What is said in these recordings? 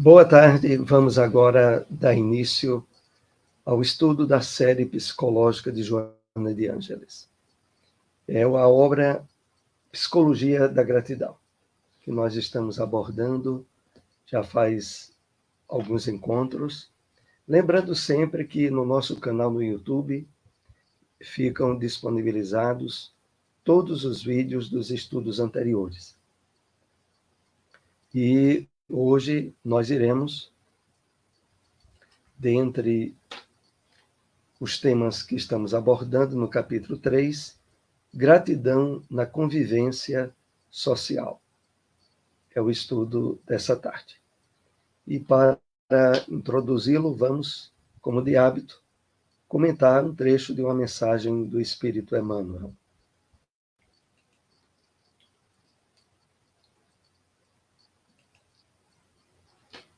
Boa tarde, vamos agora dar início ao estudo da série psicológica de Joana de Ângeles. É a obra Psicologia da Gratidão, que nós estamos abordando já faz alguns encontros. Lembrando sempre que no nosso canal no YouTube ficam disponibilizados todos os vídeos dos estudos anteriores. E hoje nós iremos, dentre os temas que estamos abordando no capítulo 3, gratidão na convivência social. É o estudo dessa tarde. E para introduzi-lo, vamos, como de hábito, comentar um trecho de uma mensagem do Espírito Emmanuel.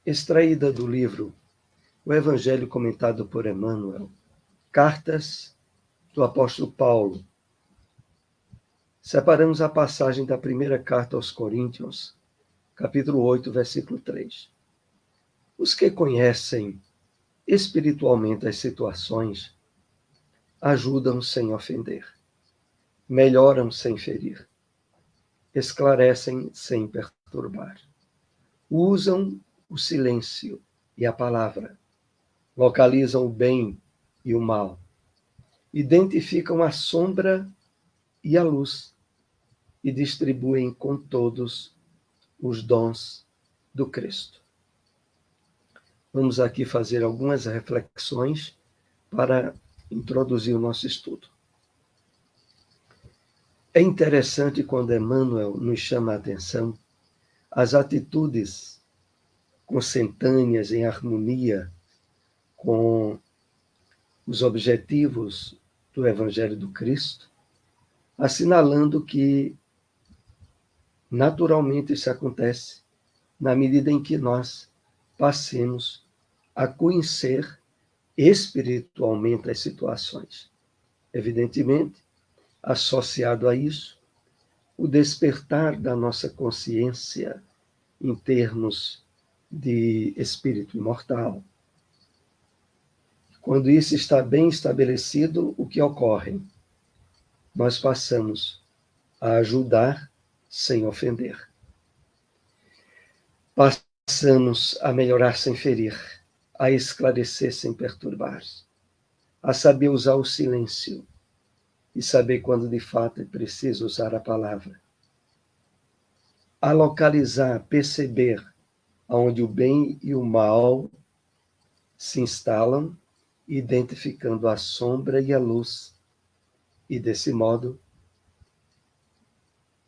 Extraída do livro O Evangelho comentado por Emmanuel, Cartas do Apóstolo Paulo, separamos a passagem da primeira carta aos Coríntios, capítulo 8, versículo 3. Os que conhecem espiritualmente as situações ajudam sem ofender, melhoram sem ferir, esclarecem sem perturbar, usam o silêncio e a palavra, localizam o bem e o mal, identificam a sombra e a luz e distribuem com todos os dons do Cristo. Vamos aqui fazer algumas reflexões para introduzir o nosso estudo. É interessante quando Emmanuel nos chama a atenção as atitudes consentâneas em harmonia com os objetivos do Evangelho do Cristo, assinalando que naturalmente isso acontece na medida em que nós passemos a conhecer espiritualmente as situações. Evidentemente, associado a isso, o despertar da nossa consciência em termos de espírito imortal. Quando isso está bem estabelecido, o que ocorre? Nós passamos a ajudar sem ofender. Passamos a melhorar sem ferir, a esclarecer sem perturbar, a saber usar o silêncio e saber quando de fato é preciso usar a palavra, a localizar, perceber onde o bem e o mal se instalam, identificando a sombra e a luz, e desse modo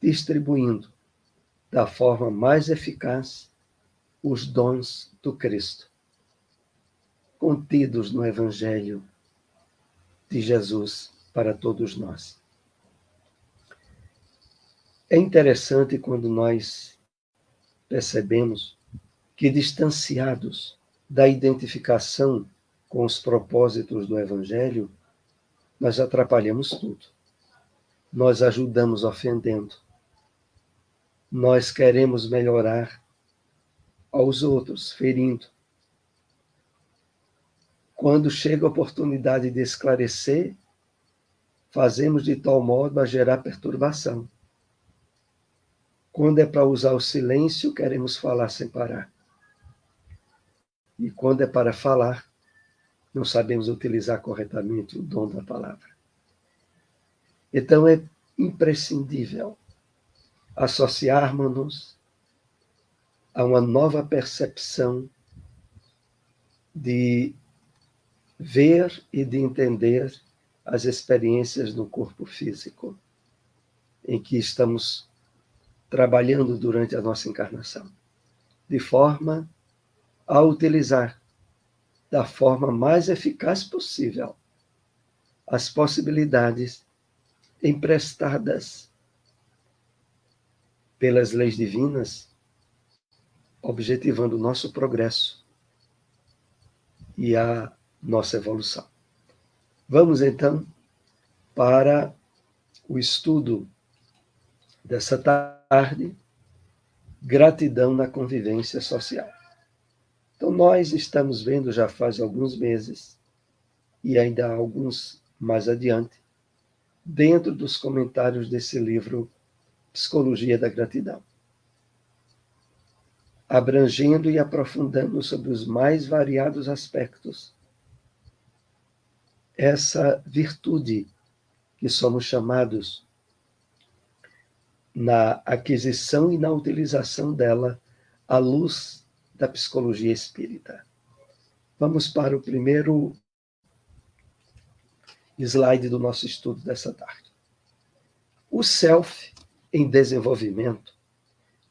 distribuindo da forma mais eficaz os dons do Cristo, contidos no Evangelho de Jesus para todos nós. É interessante quando nós percebemos que, distanciados da identificação com os propósitos do Evangelho, nós atrapalhamos tudo. Nós ajudamos ofendendo. Nós queremos melhorar aos outros, ferindo. Quando chega a oportunidade de esclarecer, fazemos de tal modo a gerar perturbação. Quando é para usar o silêncio, queremos falar sem parar. E quando é para falar, não sabemos utilizar corretamente o dom da palavra. Então é imprescindível associarmos-nos a uma nova percepção de ver e de entender as experiências do corpo físico em que estamos trabalhando durante a nossa encarnação, de forma a utilizar da forma mais eficaz possível as possibilidades emprestadas pelas leis divinas, objetivando o nosso progresso e a nossa evolução. Vamos, então, para o estudo dessa tarde, gratidão na convivência social. Então, nós estamos vendo já faz alguns meses, e ainda há alguns mais adiante, dentro dos comentários desse livro, Psicologia da Gratidão, abrangendo e aprofundando sobre os mais variados aspectos essa virtude que somos chamados na aquisição e na utilização dela à luz da psicologia espírita. Vamos para o primeiro slide do nosso estudo dessa tarde. O self em desenvolvimento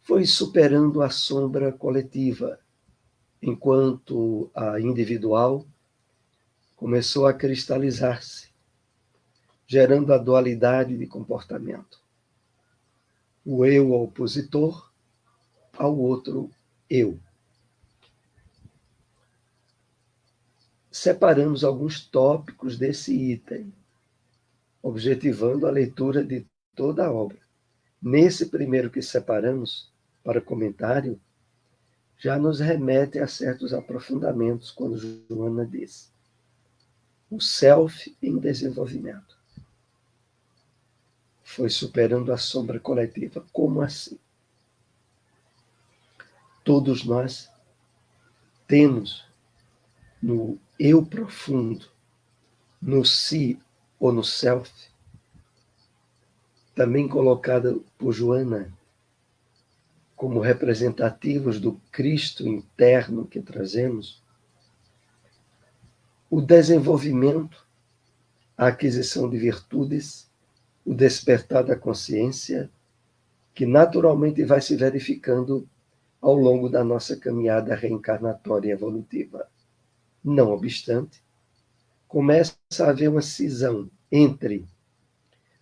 foi superando a sombra coletiva, enquanto a individual começou a cristalizar-se, gerando a dualidade de comportamento. O eu opositor ao outro eu. Separamos alguns tópicos desse item, objetivando a leitura de toda a obra. Nesse primeiro que separamos para comentário, já nos remete a certos aprofundamentos, quando Joana diz: o self em desenvolvimento foi superando a sombra coletiva. Como assim? Todos nós temos no eu profundo, no si ou no self, também colocada por Joana como representativos do Cristo interno que trazemos, o desenvolvimento, a aquisição de virtudes, o despertar da consciência, que naturalmente vai se verificando ao longo da nossa caminhada reencarnatória e evolutiva. Não obstante, começa a haver uma cisão entre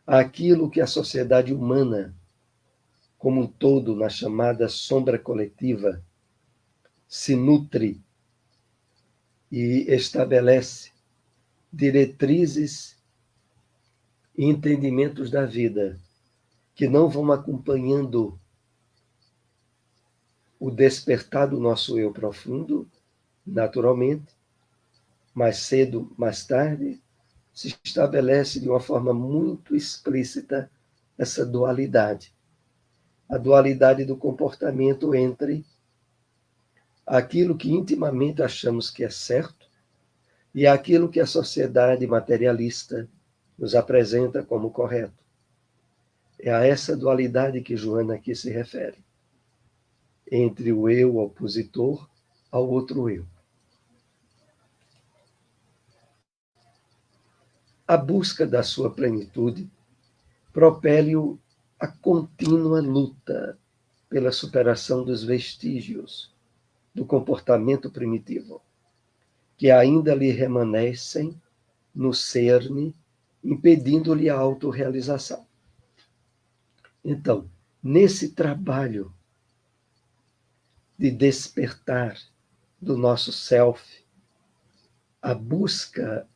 aquilo que a sociedade humana, como um todo, na chamada sombra coletiva, se nutre e estabelece diretrizes e entendimentos da vida que não vão acompanhando o despertar do nosso eu profundo, naturalmente, mais cedo, mais tarde, se estabelece de uma forma muito explícita essa dualidade. A dualidade do comportamento entre aquilo que intimamente achamos que é certo e aquilo que a sociedade materialista nos apresenta como correto. É a essa dualidade que Joana aqui se refere, entre o eu opositor ao outro eu. A busca da sua plenitude propele-o a contínua luta pela superação dos vestígios do comportamento primitivo, que ainda lhe remanescem no cerne, impedindo-lhe a autorrealização. Então, nesse trabalho de despertar do nosso self, a busca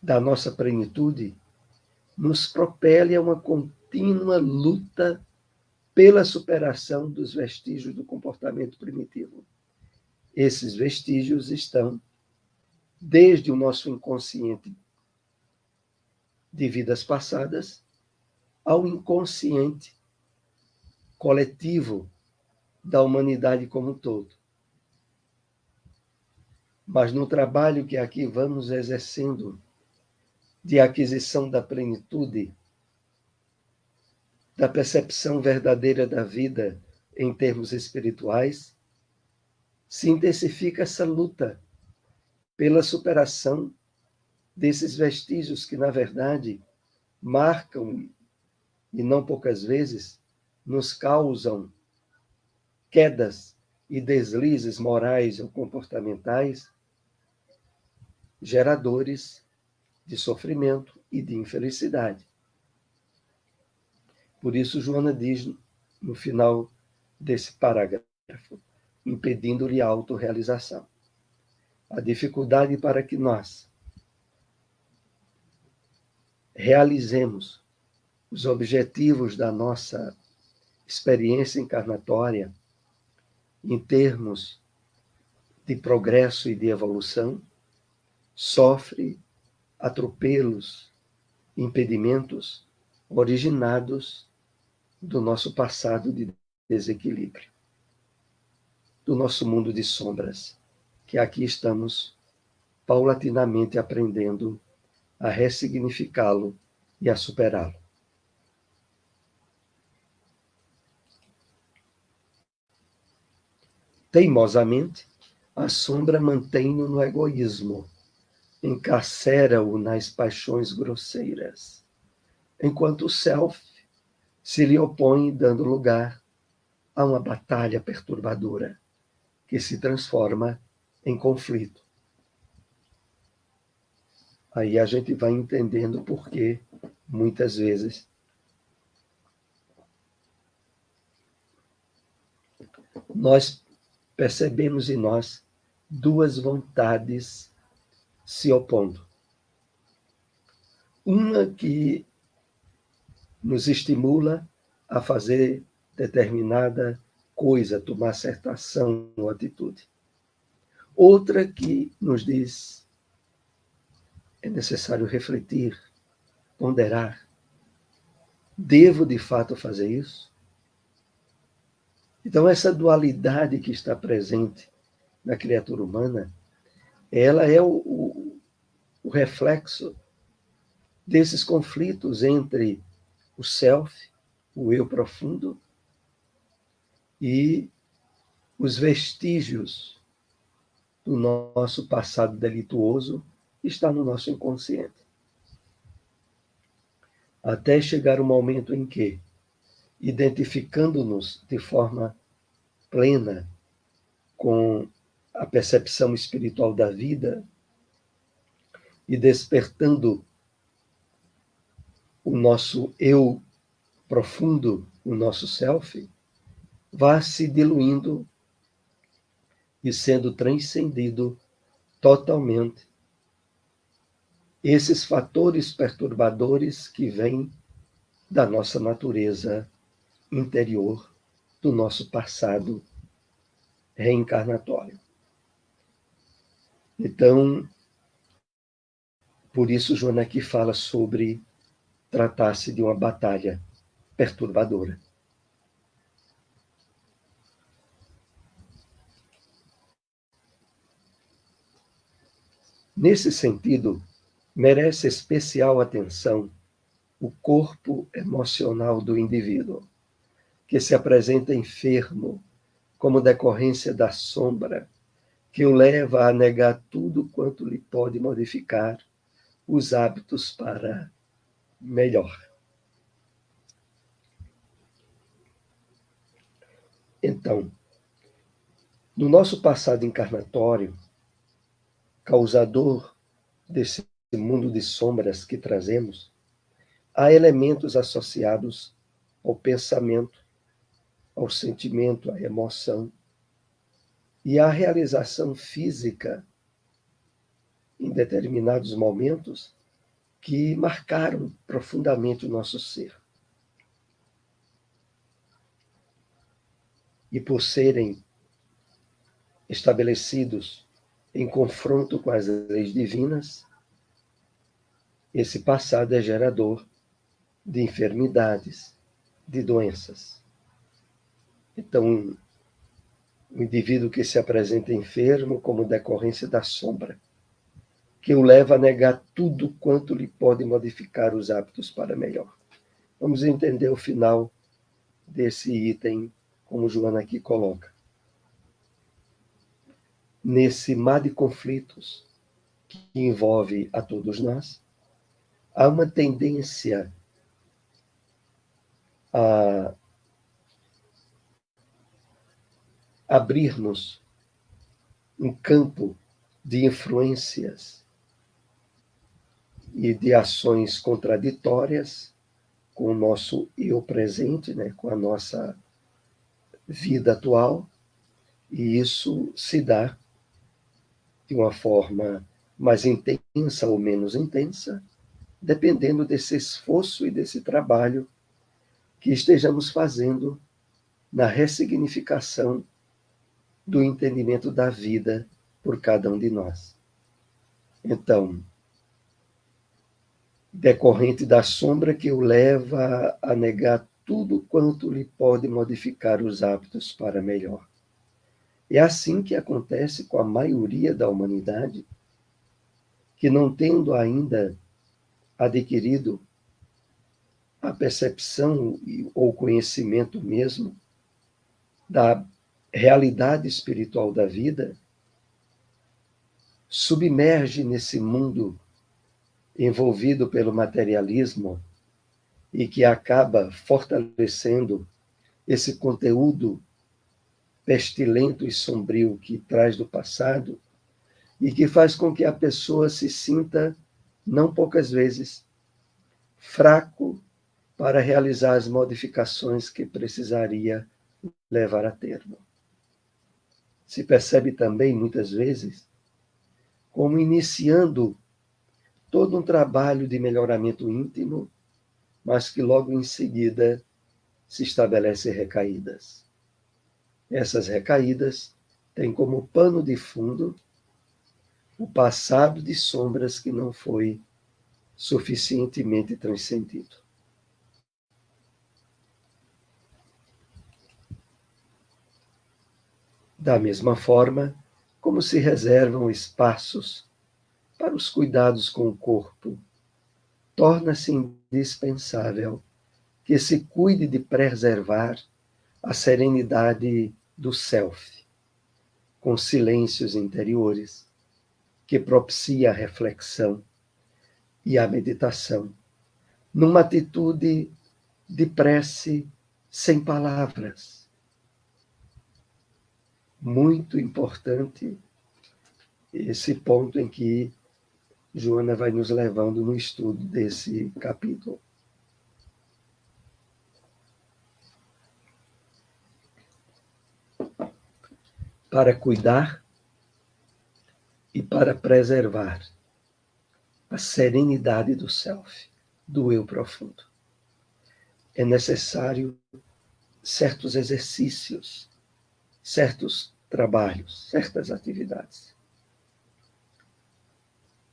da nossa plenitude nos propele a uma contínua luta pela superação dos vestígios do comportamento primitivo. Esses vestígios estão desde o nosso inconsciente de vidas passadas ao inconsciente coletivo da humanidade como um todo. Mas no trabalho que aqui vamos exercendo de aquisição da plenitude, da percepção verdadeira da vida em termos espirituais, se intensifica essa luta pela superação desses vestígios que, na verdade, marcam, e não poucas vezes, nos causam quedas e deslizes morais ou comportamentais, geradores de sofrimento e de infelicidade. Por isso, Joana diz no final desse parágrafo, impedindo-lhe a autorrealização. A dificuldade para que nós realizemos os objetivos da nossa experiência encarnatória em termos de progresso e de evolução, sofre atropelos, impedimentos originados do nosso passado de desequilíbrio, do nosso mundo de sombras, que aqui estamos paulatinamente aprendendo a ressignificá-lo e a superá-lo. Teimosamente, a sombra mantém-no no egoísmo, encarcera-o nas paixões grosseiras, enquanto o self se lhe opõe, dando lugar a uma batalha perturbadora, que se transforma em conflito. Aí a gente vai entendendo por que, muitas vezes, nós percebemos em nós duas vontades se opondo. Uma que nos estimula a fazer determinada coisa, tomar certa ação ou atitude. Outra que nos diz: é necessário refletir, ponderar. Devo de fato fazer isso? Então, essa dualidade que está presente na criatura humana, ela é o reflexo desses conflitos entre o self, o eu profundo, e os vestígios do nosso passado delituoso que está no nosso inconsciente. Até chegar o momento em que, identificando-nos de forma plena com a percepção espiritual da vida e despertando o nosso eu profundo, o nosso self, vá se diluindo e sendo transcendido totalmente esses fatores perturbadores que vêm da nossa natureza interior, do nosso passado reencarnatório. Então, por isso Joana aqui fala sobre tratar-se de uma batalha perturbadora. Nesse sentido, merece especial atenção o corpo emocional do indivíduo, que se apresenta enfermo como decorrência da sombra, que o leva a negar tudo quanto lhe pode modificar os hábitos para melhor. Então, no nosso passado encarnatório, causador desse mundo de sombras que trazemos, há elementos associados ao pensamento, ao sentimento, à emoção e à realização física em determinados momentos que marcaram profundamente o nosso ser. E por serem estabelecidos em confronto com as leis divinas, esse passado é gerador de enfermidades, de doenças. Então, o indivíduo que se apresenta enfermo como decorrência da sombra, que o leva a negar tudo quanto lhe pode modificar os hábitos para melhor. Vamos entender o final desse item, como Joana aqui coloca. Nesse mar de conflitos que envolve a todos nós, há uma tendência a abrir-nos um campo de influências e de ações contraditórias com o nosso eu presente, né, com a nossa vida atual, e isso se dá de uma forma mais intensa ou menos intensa, dependendo desse esforço e desse trabalho que estejamos fazendo na ressignificação do entendimento da vida por cada um de nós. Então, decorrente da sombra que o leva a negar tudo quanto lhe pode modificar os hábitos para melhor. É assim que acontece com a maioria da humanidade, que não tendo ainda adquirido a percepção ou conhecimento mesmo da realidade espiritual da vida, submerge nesse mundo envolvido pelo materialismo e que acaba fortalecendo esse conteúdo pestilento e sombrio que traz do passado e que faz com que a pessoa se sinta, não poucas vezes, fraco para realizar as modificações que precisaria levar a termo. Se percebe também, muitas vezes, como iniciando todo um trabalho de melhoramento íntimo, mas que logo em seguida se estabelece recaídas. Essas recaídas têm como pano de fundo o passado de sombras que não foi suficientemente transcendido. Da mesma forma, como se reservam espaços para os cuidados com o corpo, torna-se indispensável que se cuide de preservar a serenidade do self, com silêncios interiores, que propicia a reflexão e a meditação, numa atitude de prece sem palavras. Muito importante esse ponto em que Joana vai nos levando no estudo desse capítulo. Para cuidar e para preservar a serenidade do self, do eu profundo, é necessário certos exercícios, certos trabalhos, certas atividades.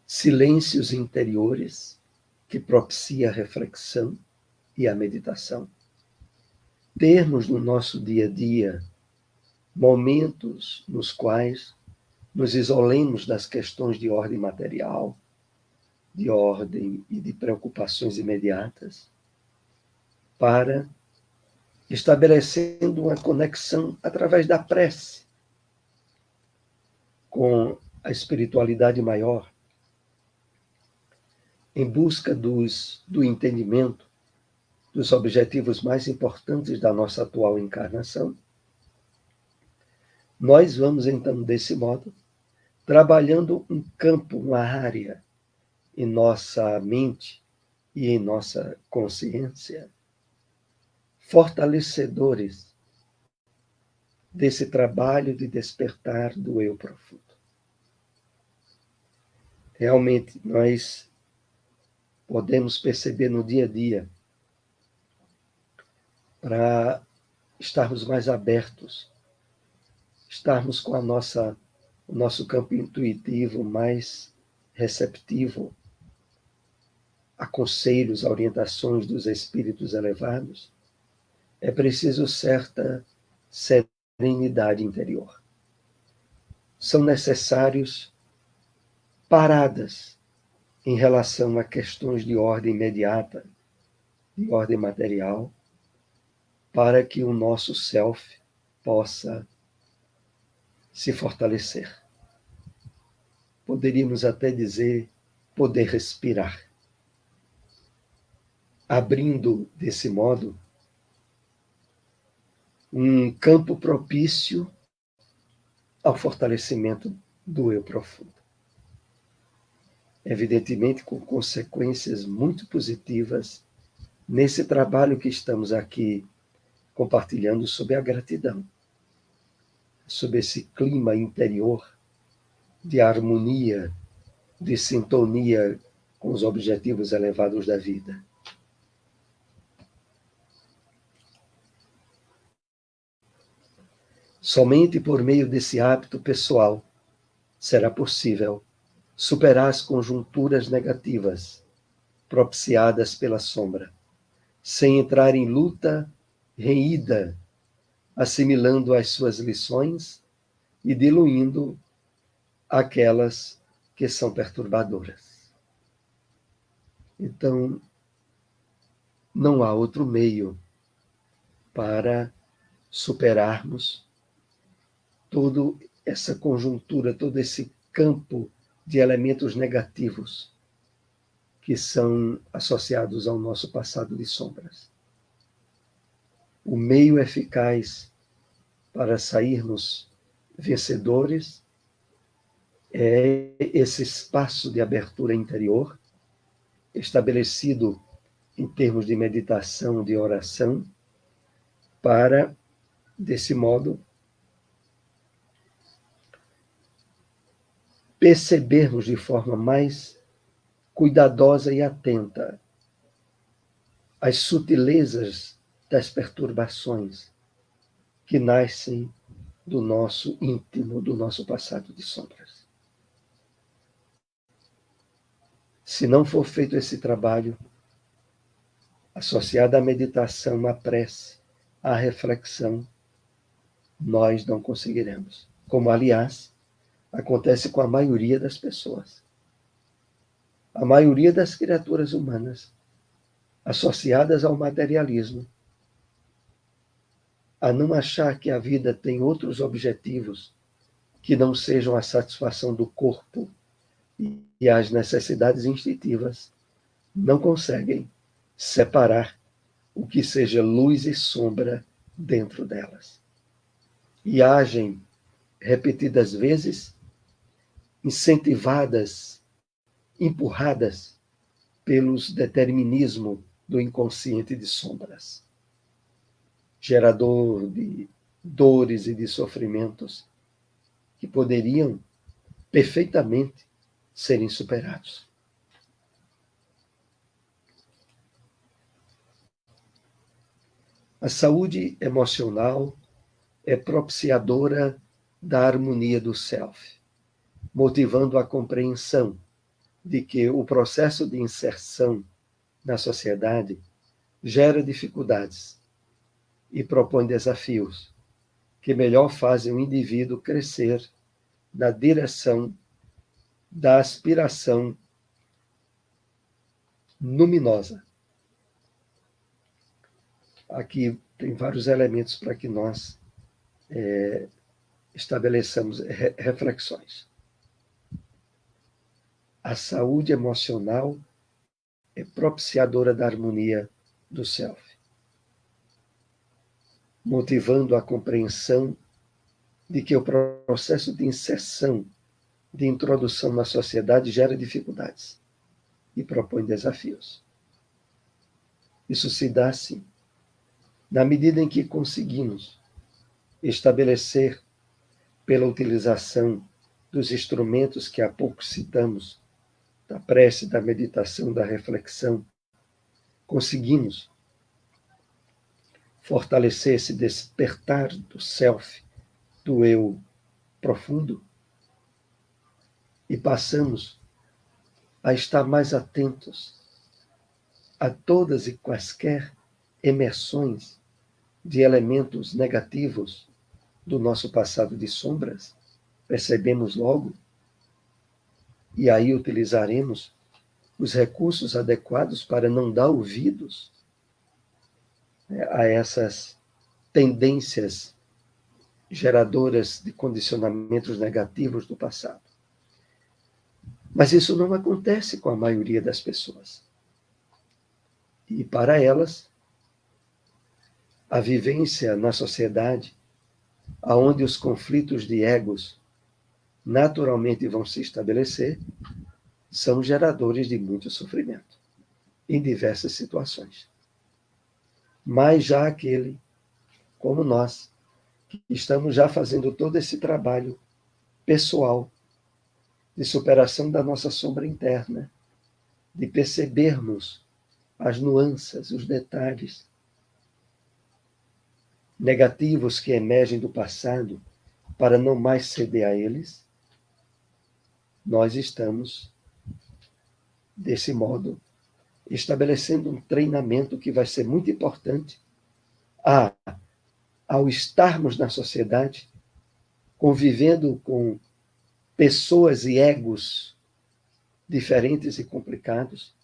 Silêncios interiores que propicia a reflexão e a meditação. Termos no nosso dia a dia momentos nos quais nos isolemos das questões de ordem material, de ordem e de preocupações imediatas, para estabelecendo uma conexão através da prece com a espiritualidade maior, em busca do entendimento dos objetivos mais importantes da nossa atual encarnação. Nós vamos, então, desse modo, trabalhando um campo, uma área em nossa mente e em nossa consciência, fortalecedores desse trabalho de despertar do eu profundo. Realmente, nós podemos perceber no dia a dia, para estarmos mais abertos, estarmos com o nosso campo intuitivo mais receptivo a conselhos, a orientações dos espíritos elevados, é preciso certa serenidade interior. São necessários paradas em relação a questões de ordem imediata, de ordem material, para que o nosso self possa se fortalecer. Poderíamos até dizer poder respirar, abrindo desse modo um campo propício ao fortalecimento do eu profundo. Evidentemente, com consequências muito positivas nesse trabalho que estamos aqui compartilhando sobre a gratidão, sobre esse clima interior de harmonia, de sintonia com os objetivos elevados da vida. Somente por meio desse hábito pessoal, será possível superar as conjunturas negativas propiciadas pela sombra, sem entrar em luta renhida, assimilando as suas lições e diluindo aquelas que são perturbadoras. Então, não há outro meio para superarmos toda essa conjuntura, todo esse campo de elementos negativos que são associados ao nosso passado de sombras. O meio eficaz para sairmos vencedores é esse espaço de abertura interior, estabelecido em termos de meditação, de oração, para, desse modo, percebermos de forma mais cuidadosa e atenta as sutilezas das perturbações que nascem do nosso íntimo, do nosso passado de sombras. Se não for feito esse trabalho, associado à meditação, à prece, à reflexão, nós não conseguiremos. Como, aliás, acontece com a maioria das pessoas. A maioria das criaturas humanas, associadas ao materialismo, a não achar que a vida tem outros objetivos que não sejam a satisfação do corpo e as necessidades instintivas, não conseguem separar o que seja luz e sombra dentro delas. E agem repetidas vezes, incentivadas, empurradas pelos determinismo do inconsciente de sombras, gerador de dores e de sofrimentos que poderiam perfeitamente serem superados. A saúde emocional é propiciadora da harmonia do self, motivando a compreensão de que o processo de inserção na sociedade gera dificuldades e propõe desafios que melhor fazem o indivíduo crescer na direção da aspiração luminosa. Aqui tem vários elementos para que nós estabeleçamos reflexões. A saúde emocional é propiciadora da harmonia do self, motivando a compreensão de que o processo de inserção, de introdução na sociedade gera dificuldades e propõe desafios. Isso se dá, sim, na medida em que conseguimos estabelecer, pela utilização dos instrumentos que há pouco citamos, da prece, da meditação, da reflexão, conseguimos fortalecer esse despertar do self, do eu profundo, e passamos a estar mais atentos a todas e quaisquer emersões de elementos negativos do nosso passado de sombras, percebemos logo, e aí utilizaremos os recursos adequados para não dar ouvidos a essas tendências geradoras de condicionamentos negativos do passado. Mas isso não acontece com a maioria das pessoas. E para elas, a vivência na sociedade, onde os conflitos de egos naturalmente vão se estabelecer, são geradores de muito sofrimento, em diversas situações. Mas já aquele, como nós, que estamos já fazendo todo esse trabalho pessoal de superação da nossa sombra interna, de percebermos as nuances, os detalhes negativos que emergem do passado, para não mais ceder a eles, nós estamos, desse modo, estabelecendo um treinamento que vai ser muito importante ao estarmos na sociedade, convivendo com pessoas e egos diferentes e complicados,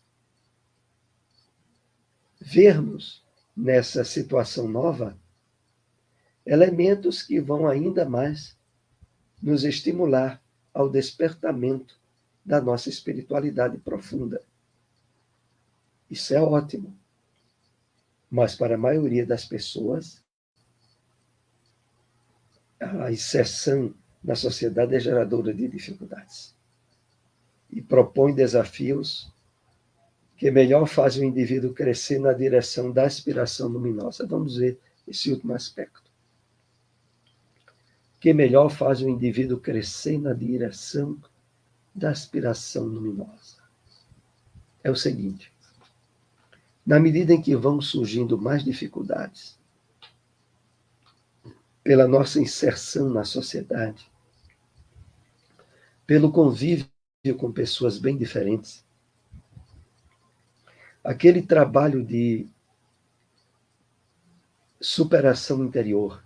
vermos nessa situação nova elementos que vão ainda mais nos estimular ao despertamento da nossa espiritualidade profunda. Isso é ótimo. Mas para a maioria das pessoas, a inserção na sociedade é geradora de dificuldades. E propõe desafios que melhor fazem o indivíduo crescer na direção da aspiração luminosa. Vamos ver esse último aspecto. Que melhor faz o indivíduo crescer na direção da aspiração luminosa. É o seguinte: na medida em que vão surgindo mais dificuldades, pela nossa inserção na sociedade, pelo convívio com pessoas bem diferentes, aquele trabalho de superação interior,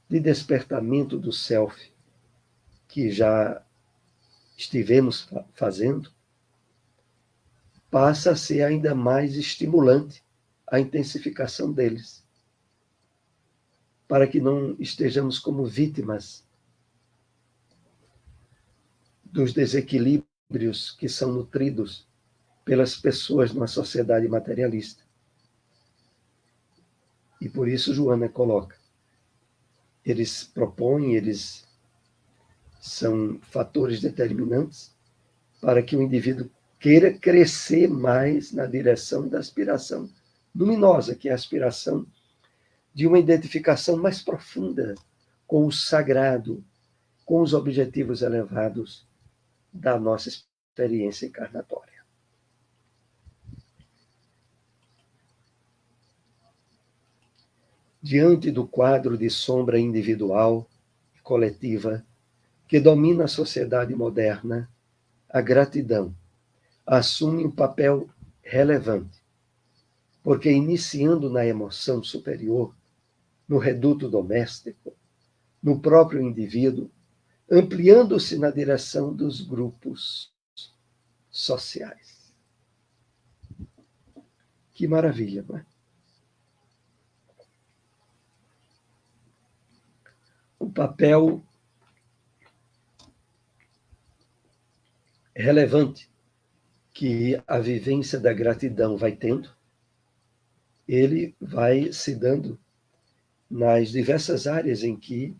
de despertamento do self, que já estivemos fazendo, passa a ser ainda mais estimulante a intensificação deles, para que não estejamos como vítimas dos desequilíbrios que são nutridos pelas pessoas numa sociedade materialista. E por isso Joana coloca, eles propõem, eles são fatores determinantes para que o indivíduo queira crescer mais na direção da aspiração luminosa, que é a aspiração de uma identificação mais profunda com o sagrado, com os objetivos elevados da nossa experiência encarnatória. Diante do quadro de sombra individual e coletiva que domina a sociedade moderna, a gratidão assume um papel relevante, porque iniciando na emoção superior, no reduto doméstico, no próprio indivíduo, ampliando-se na direção dos grupos sociais. Que maravilha, não é? O papel relevante que a vivência da gratidão vai tendo, ele vai se dando nas diversas áreas em que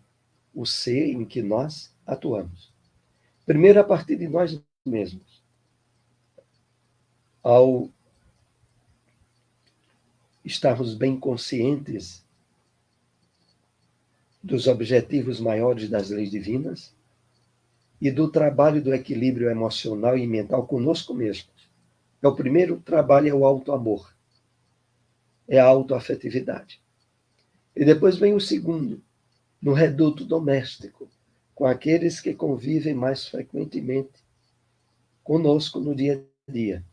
o ser, em que nós atuamos. Primeiro, a partir de nós mesmos. Ao estarmos bem conscientes dos objetivos maiores das leis divinas e do trabalho do equilíbrio emocional e mental conosco mesmos. O primeiro trabalho é o autoamor, é a autoafetividade. E depois vem o segundo, no reduto doméstico, com aqueles que convivem mais frequentemente conosco no dia a dia.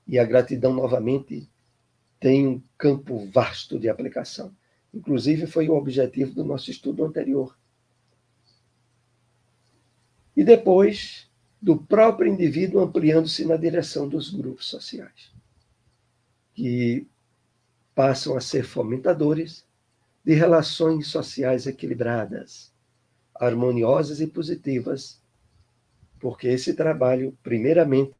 E a gratidão, novamente, tem um campo vasto de aplicação. Inclusive, foi o objetivo do nosso estudo anterior. E depois, do próprio indivíduo ampliando-se na direção dos grupos sociais, que passam a ser fomentadores de relações sociais equilibradas, harmoniosas e positivas, porque esse trabalho, primeiramente,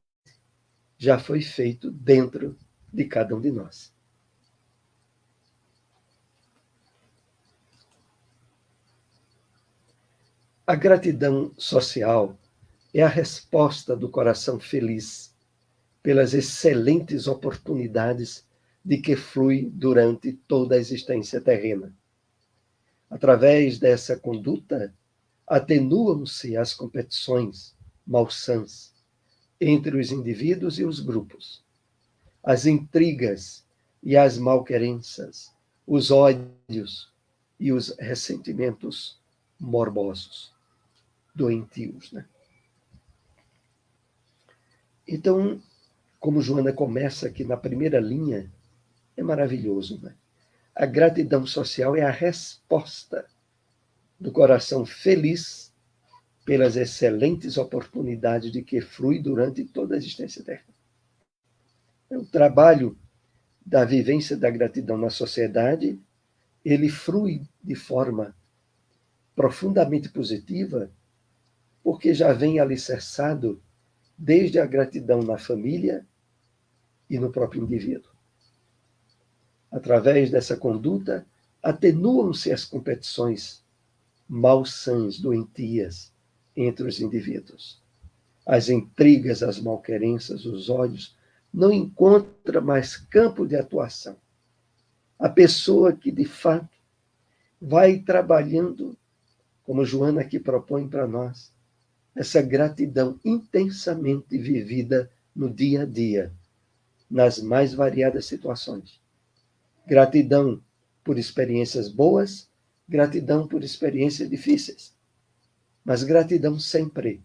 já foi feito dentro de cada um de nós. A gratidão social é a resposta do coração feliz pelas excelentes oportunidades de que flui durante toda a existência terrena. Através dessa conduta, atenuam-se as competições malsãs entre os indivíduos e os grupos, as intrigas e as malquerenças, os ódios e os ressentimentos morbosos, doentios, né? Então, como Joana começa aqui na primeira linha, é maravilhoso, né? A gratidão social é a resposta do coração feliz pelas excelentes oportunidades de que frui durante toda a existência terrena. O trabalho da vivência da gratidão na sociedade, ele frui de forma profundamente positiva, porque já vem alicerçado desde a gratidão na família e no próprio indivíduo. Através dessa conduta, atenuam-se as competições malsãs, doentias entre os indivíduos. As intrigas, as malquerenças, os ódios não encontram mais campo de atuação. A pessoa que, de fato, vai trabalhando, como Joana aqui propõe para nós, essa gratidão intensamente vivida no dia a dia, nas mais variadas situações. Gratidão por experiências boas, gratidão por experiências difíceis, mas gratidão sempre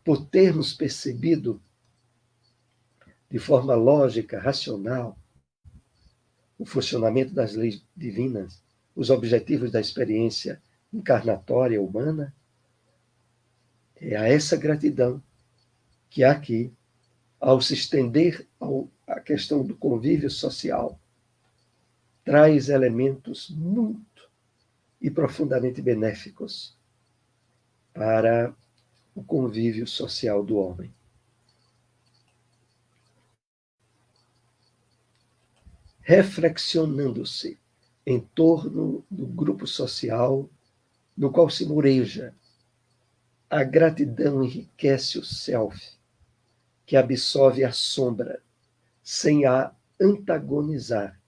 por termos percebido de forma lógica, racional, o funcionamento das leis divinas, os objetivos da experiência encarnatória humana. É a essa gratidão que aqui, ao se estender à questão do convívio social, traz elementos muito e profundamente benéficos para o convívio social do homem. Reflexionando-se em torno do grupo social no qual se moreja, a gratidão enriquece o self, que absorve a sombra, sem a antagonizar,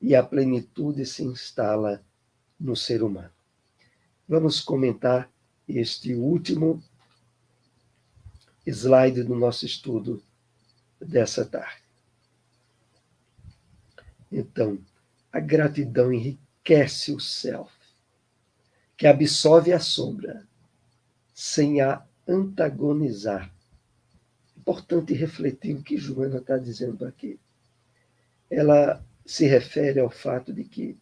e a plenitude se instala no ser humano. Vamos comentar este último slide do nosso estudo dessa tarde. Então, a gratidão enriquece o self, que absorve a sombra, sem a antagonizar. Importante refletir o que Joana está dizendo aqui. Ela se refere ao fato de que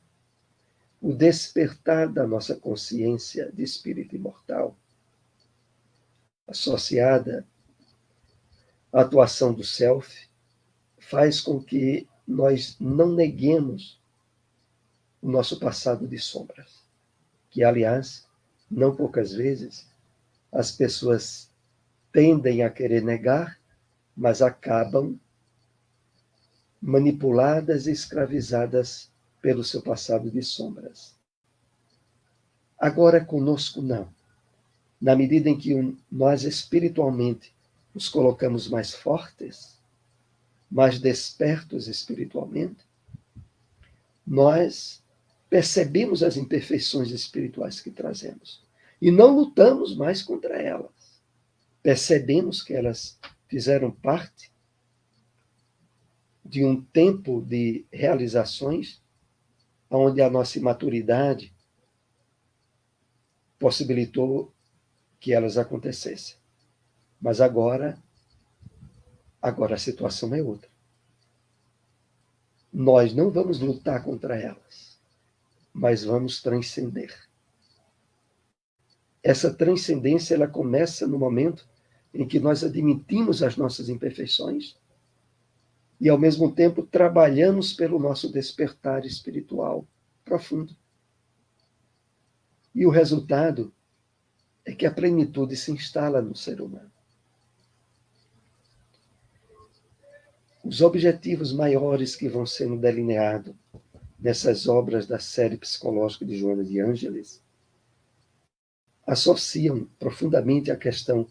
o despertar da nossa consciência de espírito imortal, associada à atuação do self, faz com que nós não neguemos o nosso passado de sombras, que, aliás, não poucas vezes, as pessoas tendem a querer negar, mas acabam manipuladas e escravizadas pelo seu passado de sombras. Agora, conosco, não. Na medida em que nós espiritualmente nos colocamos mais fortes, mais despertos espiritualmente, nós percebemos as imperfeições espirituais que trazemos e não lutamos mais contra elas. Percebemos que elas fizeram parte de um tempo de realizações onde a nossa imaturidade possibilitou que elas acontecessem. Mas agora a situação é outra. Nós não vamos lutar contra elas, mas vamos transcender. Essa transcendência, ela começa no momento em que nós admitimos as nossas imperfeições e, ao mesmo tempo, trabalhamos pelo nosso despertar espiritual profundo. E o resultado é que a plenitude se instala no ser humano. Os objetivos maiores que vão sendo delineados nessas obras da série psicológica de Joana de Ângeles associam profundamente a questão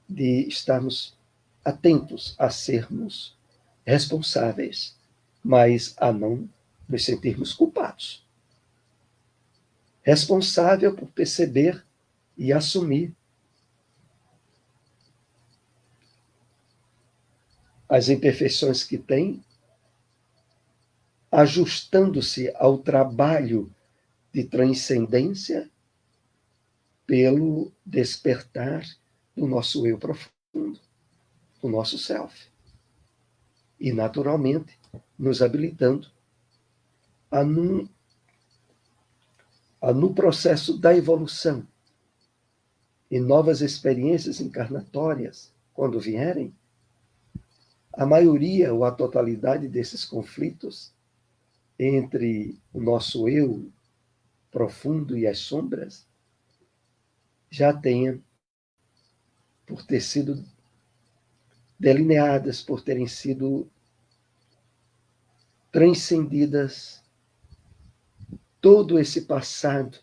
de estarmos atentos a sermos responsáveis, mas a não nos sentirmos culpados. Responsável por perceber e assumir as imperfeições que tem, ajustando-se ao trabalho de transcendência pelo despertar do nosso eu profundo. o nosso self. E, naturalmente, nos habilitando no processo da evolução e novas experiências encarnatórias, quando vierem, a maioria ou a totalidade desses conflitos entre o nosso eu profundo e as sombras já tenha, por ter sido delineadas, por terem sido transcendidas, todo esse passado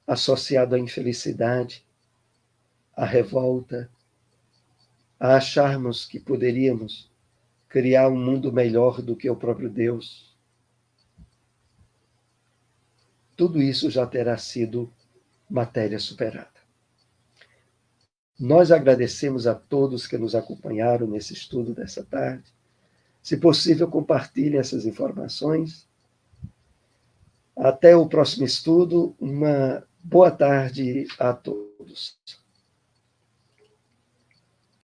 associado à infelicidade, à revolta, a acharmos que poderíamos criar um mundo melhor do que o próprio Deus. Tudo isso já terá sido matéria superada. Nós agradecemos a todos que nos acompanharam nesse estudo dessa tarde. Se possível, compartilhe essas informações. Até o próximo estudo. Uma boa tarde a todos.